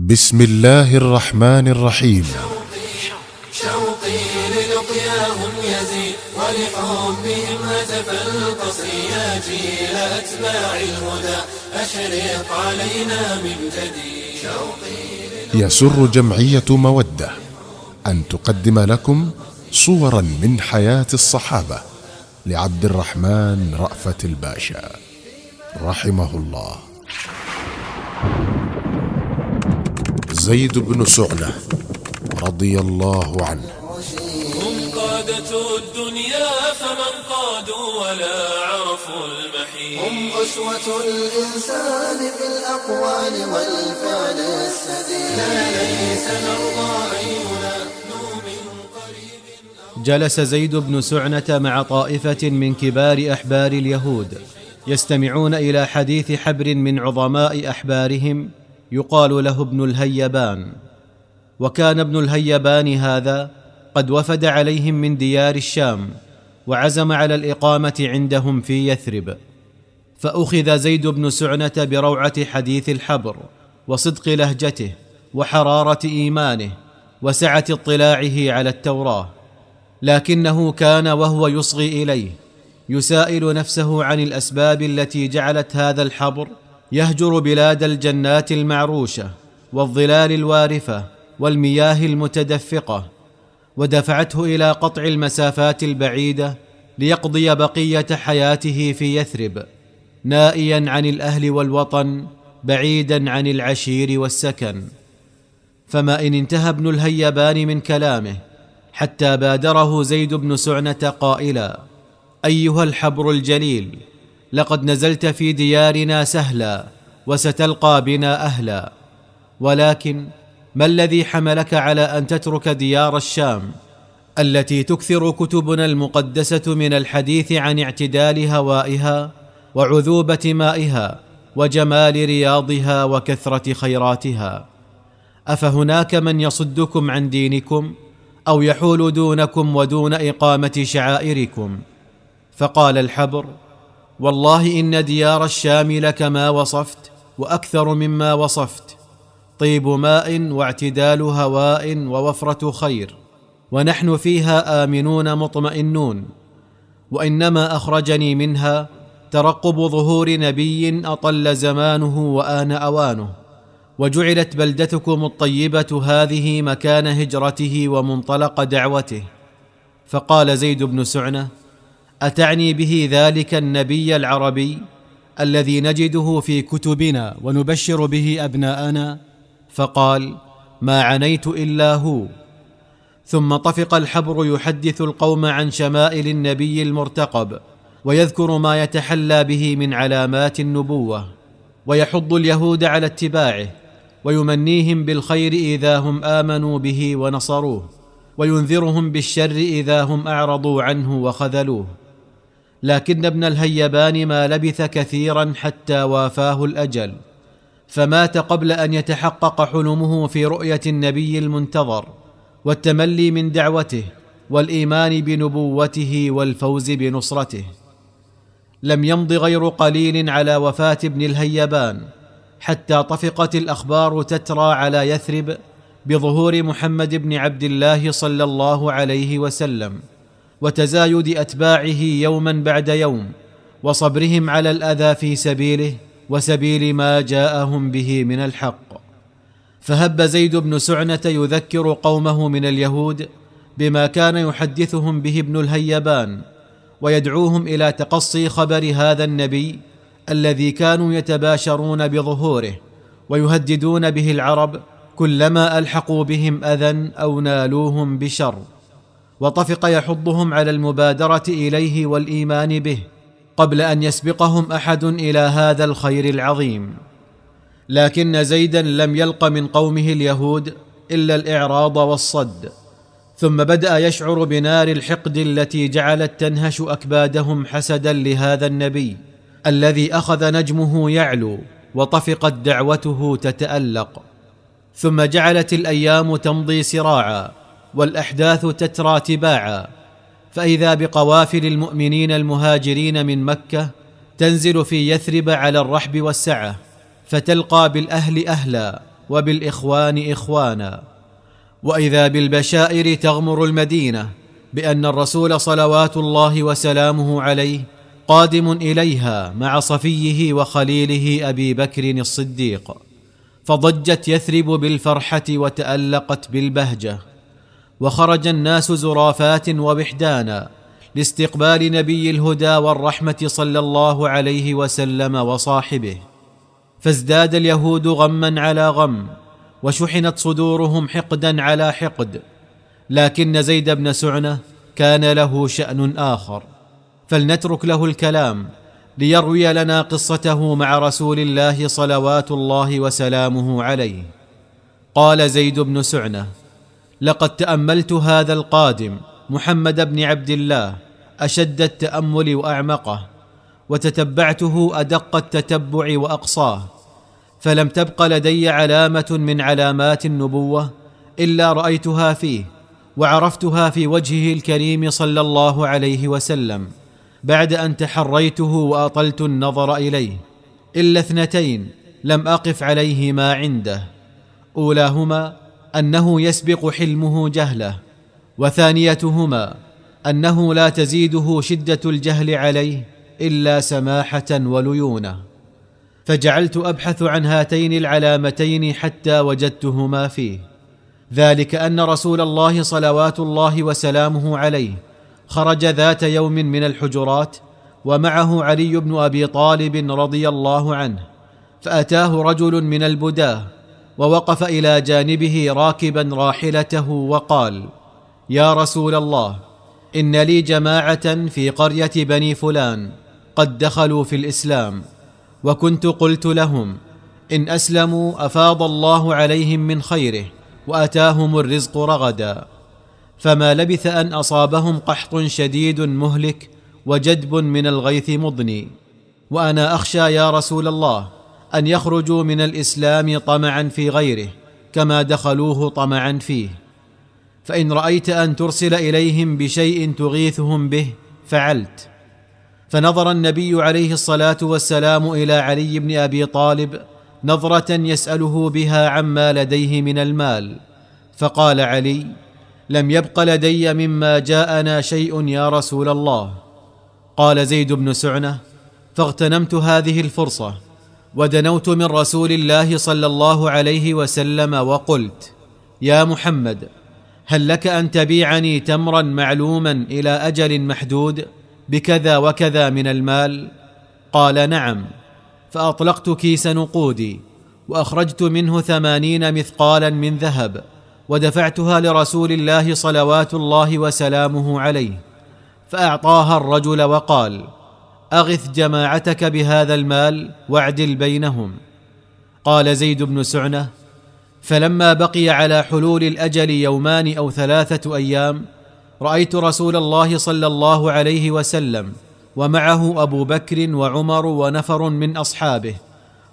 بسم الله الرحمن الرحيم. شوقي للقياهم يزيد ولحبهم هتف القصي يا جيل أتباع الهدى أشرق علينا من جديد. يسر جمعية مودة أن تقدم لكم صورا من حياة الصحابة لعبد الرحمن رأفت الباشا رحمه الله. زيد بن سعنة رضي الله عنه. هم قادة الدنيا فمن قادوا ولا عرفوا المحيط. هم أسوة الإنسان في الأقوال والفعل السديد. لا ليس نرضى أن ينادوا من قريب. جلس زيد بن سعنة مع طائفة من كبار أحبار اليهود يستمعون إلى حديث حبر من عظماء أحبارهم يقال له ابن الهيبان. وكان ابن الهيبان هذا قد وفد عليهم من ديار الشام وعزم على الإقامة عندهم في يثرب. فأخذ زيد بن سعنة بروعة حديث الحبر وصدق لهجته وحرارة إيمانه وسعة اطلاعه على التوراة، لكنه كان وهو يصغي إليه يسائل نفسه عن الأسباب التي جعلت هذا الحبر يهجر بلاد الجنات المعروشة والظلال الوارفة والمياه المتدفقة، ودفعته إلى قطع المسافات البعيدة ليقضي بقية حياته في يثرب نائيا عن الأهل والوطن بعيدا عن العشير والسكن. فما إن انتهى ابن الهيبان من كلامه حتى بادره زيد بن سعنة قائلا: أيها الحبر الجليل، لقد نزلت في ديارنا سهلا وستلقى بنا أهلا، ولكن ما الذي حملك على أن تترك ديار الشام التي تكثر كتبنا المقدسة من الحديث عن اعتدال هوائها وعذوبة مائها وجمال رياضها وكثرة خيراتها؟ أفهناك من يصدكم عن دينكم أو يحول دونكم ودون إقامة شعائركم؟ فقال الحبر: والله إن ديار الشام لكما وصفت وأكثر مما وصفت، طيب ماء واعتدال هواء ووفرة خير، ونحن فيها آمنون مطمئنون. وإنما أخرجني منها ترقب ظهور نبي أطل زمانه وآن أوانه، وجعلت بلدتكم الطيبة هذه مكان هجرته ومنطلق دعوته. فقال زيد بن سعنة: أتعني به ذلك النبي العربي الذي نجده في كتبنا ونبشر به أبناءنا؟ فقال: ما عنيت إلا هو. ثم طفق الحبر يحدث القوم عن شمائل النبي المرتقب ويذكر ما يتحلى به من علامات النبوة، ويحض اليهود على اتباعه ويمنيهم بالخير إذا هم آمنوا به ونصروه، وينذرهم بالشر إذا هم أعرضوا عنه وخذلوه. لكن ابن الهيبان ما لبث كثيرا حتى وافاه الأجل، فمات قبل أن يتحقق حلمه في رؤية النبي المنتظر والتملي من دعوته والإيمان بنبوته والفوز بنصرته. لم يمض غير قليل على وفاة ابن الهيبان حتى طفقت الأخبار تترى على يثرب بظهور محمد بن عبد الله صلى الله عليه وسلم وتزايد أتباعه يوما بعد يوم وصبرهم على الأذى في سبيله وسبيل ما جاءهم به من الحق. فهب زيد بن سعنة يذكر قومه من اليهود بما كان يحدثهم به ابن الهيبان، ويدعوهم إلى تقصي خبر هذا النبي الذي كانوا يتباشرون بظهوره ويهددون به العرب كلما ألحقوا بهم أذى أو نالوهم بشر. وطفق يحضهم على المبادرة إليه والإيمان به قبل أن يسبقهم أحد إلى هذا الخير العظيم. لكن زيدا لم يلق من قومه اليهود إلا الإعراض والصد، ثم بدأ يشعر بنار الحقد التي جعلت تنهش أكبادهم حسدا لهذا النبي الذي أخذ نجمه يعلو وطفقت دعوته تتألق. ثم جعلت الأيام تمضي سراعا والأحداث تترى تباعا، فإذا بقوافل المؤمنين المهاجرين من مكة تنزل في يثرب على الرحب والسعة، فتلقى بالأهل أهلا وبالإخوان إخوانا. وإذا بالبشائر تغمر المدينة بأن الرسول صلوات الله وسلامه عليه قادم إليها مع صفيه وخليله أبي بكر الصديق، فضجت يثرب بالفرحة وتألقت بالبهجة، وخرج الناس زرافات ووحدانا لاستقبال نبي الهدى والرحمة صلى الله عليه وسلم وصاحبه. فازداد اليهود غما على غم، وشحنت صدورهم حقدا على حقد، لكن زيد بن سعنة كان له شأن آخر، فلنترك له الكلام ليروي لنا قصته مع رسول الله صلوات الله وسلامه عليه. قال زيد بن سعنة: لقد تأملت هذا القادم محمد بن عبد الله أشد التأمل وأعمقه، وتتبعته أدق التتبع وأقصاه، فلم تبق لدي علامة من علامات النبوة إلا رأيتها فيه وعرفتها في وجهه الكريم صلى الله عليه وسلم بعد أن تحريته وأطلت النظر إليه، إلا اثنتين لم أقف عليهما عنده: أولاهما أنه يسبق حلمه جهله، وثانيتهما أنه لا تزيده شدة الجهل عليه إلا سماحة وليونة. فجعلت أبحث عن هاتين العلامتين حتى وجدتهما فيه، ذلك أن رسول الله صلوات الله وسلامه عليه خرج ذات يوم من الحجرات ومعه علي بن أبي طالب رضي الله عنه، فأتاه رجل من البداه ووقف إلى جانبه راكبا راحلته وقال: يا رسول الله، إن لي جماعة في قرية بني فلان قد دخلوا في الإسلام، وكنت قلت لهم إن أسلموا أفاض الله عليهم من خيره وأتاهم الرزق رغدا، فما لبث أن أصابهم قحط شديد مهلك وجدب من الغيث مضني، وأنا أخشى يا رسول الله أن يخرجوا من الإسلام طمعا في غيره كما دخلوه طمعا فيه، فإن رأيت أن ترسل إليهم بشيء تغيثهم به فعلت. فنظر النبي عليه الصلاة والسلام إلى علي بن أبي طالب نظرة يسأله بها عما لديه من المال، فقال علي: لم يبق لدي مما جاءنا شيء يا رسول الله. قال زيد بن سعنة: فاغتنمت هذه الفرصة ودنوت من رسول الله صلى الله عليه وسلم وقلت: يا محمد، هل لك أن تبيعني تمرا معلوما إلى أجل محدود بكذا وكذا من المال؟ قال: نعم. فأطلقت كيس نقودي وأخرجت منه 80 مثقالا من ذهب، ودفعتها لرسول الله صلوات الله وسلامه عليه، فأعطاها الرجل وقال: أغث جماعتك بهذا المال واعدل بينهم. قال زيد بن سعنة: فلما بقي على حلول الأجل 2 أو 3 أيام رأيت رسول الله صلى الله عليه وسلم ومعه أبو بكر وعمر ونفر من أصحابه،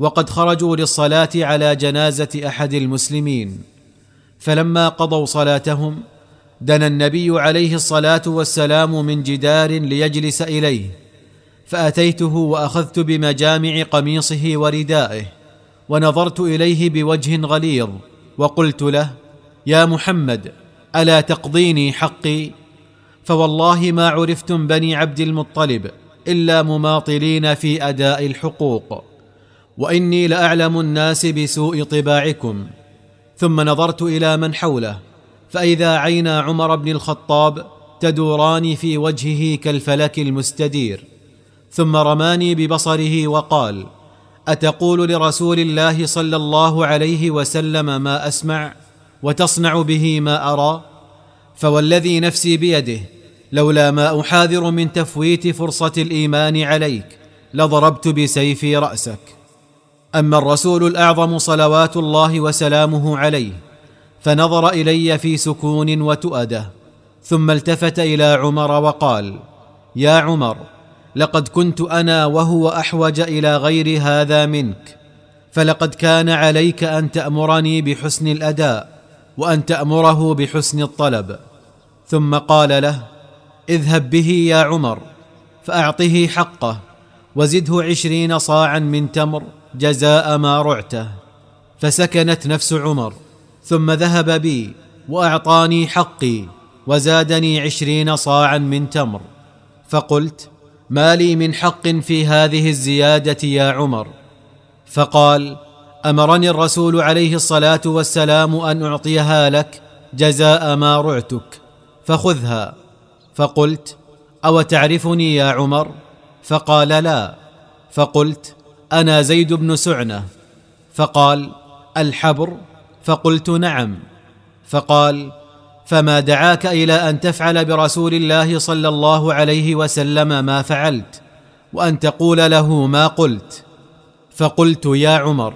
وقد خرجوا للصلاة على جنازة أحد المسلمين. فلما قضوا صلاتهم دنا النبي عليه الصلاة والسلام من جدار ليجلس إليه، فأتيته وأخذت بمجامع قميصه وردائه، ونظرت إليه بوجه غليظ وقلت له: يا محمد، ألا تقضيني حقي؟ فوالله ما عرفتم بني عبد المطلب إلا مماطلين في أداء الحقوق، وإني لأعلم الناس بسوء طباعكم. ثم نظرت إلى من حوله، فإذا عينا عمر بن الخطاب تدوران في وجهه كالفلك المستدير، ثم رماني ببصره وقال: أتقول لرسول الله صلى الله عليه وسلم ما أسمع وتصنع به ما أرى؟ فوالذي نفسي بيده لولا ما أحاذر من تفويت فرصة الإيمان عليك لضربت بسيفي رأسك. أما الرسول الأعظم صلوات الله وسلامه عليه فنظر إلي في سكون وتؤدة، ثم التفت إلى عمر وقال: يا عمر، لقد كنت أنا وهو أحوج إلى غير هذا منك، فلقد كان عليك أن تأمرني بحسن الأداء وأن تأمره بحسن الطلب. ثم قال له: اذهب به يا عمر فأعطه حقه، وزده 20 صاعا من تمر جزاء ما رعته. فسكنت نفس عمر، ثم ذهب بي وأعطاني حقي وزادني 20 صاعا من تمر. فقلت: ما لي من حق في هذه الزيادة يا عمر؟ فقال: أمرني الرسول عليه الصلاة والسلام أن أعطيها لك جزاء ما رعتك، فخذها. فقلت: أو تعرفني يا عمر؟ فقال: لا. فقلت: أنا زيد بن سعنة. فقال: الحبر؟ فقلت: نعم. فقال: فما دعاك إلى أن تفعل برسول الله صلى الله عليه وسلم ما فعلت، وأن تقول له ما قلت؟ فقلت: يا عمر،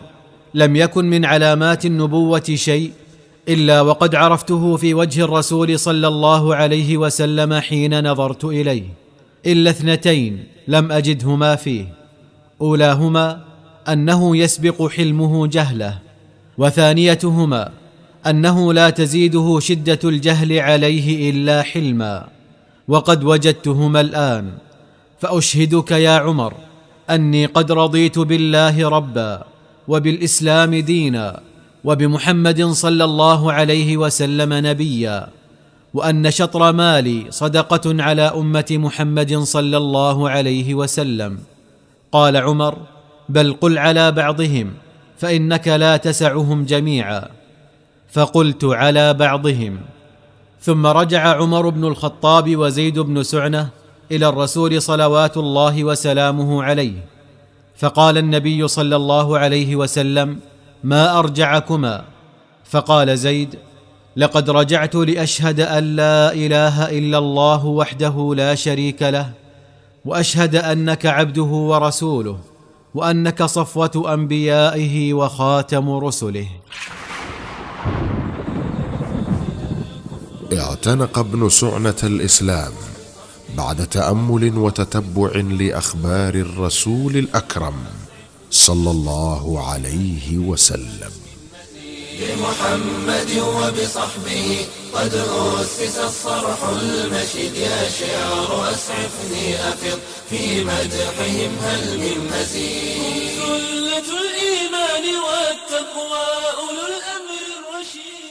لم يكن من علامات النبوة شيء إلا وقد عرفته في وجه الرسول صلى الله عليه وسلم حين نظرت إليه، إلا 2 لم أجدهما فيه: أولاهما أنه يسبق حلمه جهله، وثانيتهما أنه لا تزيده شدة الجهل عليه إلا حلما، وقد وجدتهما الآن. فأشهدك يا عمر أني قد رضيت بالله ربا، وبالإسلام دينا، وبمحمد صلى الله عليه وسلم نبيا، وأن شطر مالي صدقة على أمة محمد صلى الله عليه وسلم. قال عمر: بل قل على بعضهم، فإنك لا تسعهم جميعا. فقلت: على بعضهم. ثم رجع عمر بن الخطاب وزيد بن سعنة إلى الرسول صلوات الله وسلامه عليه، فقال النبي صلى الله عليه وسلم: ما أرجعكما؟ فقال زيد: لقد رجعت لأشهد أن لا إله إلا الله وحده لا شريك له، وأشهد أنك عبده ورسوله، وأنك صفوة أنبيائه وخاتم رسله. اعتنق ابن سعنة الإسلام بعد تأمل وتتبع لأخبار الرسول الأكرم صلى الله عليه وسلم. بمحمد وبصحبه قد أسس الصرح المشيد، يا شعر أسعفني أفض في مدحهم هل من مزيد. سلة الإيمان والتقوى أولو الأمر الرشيد.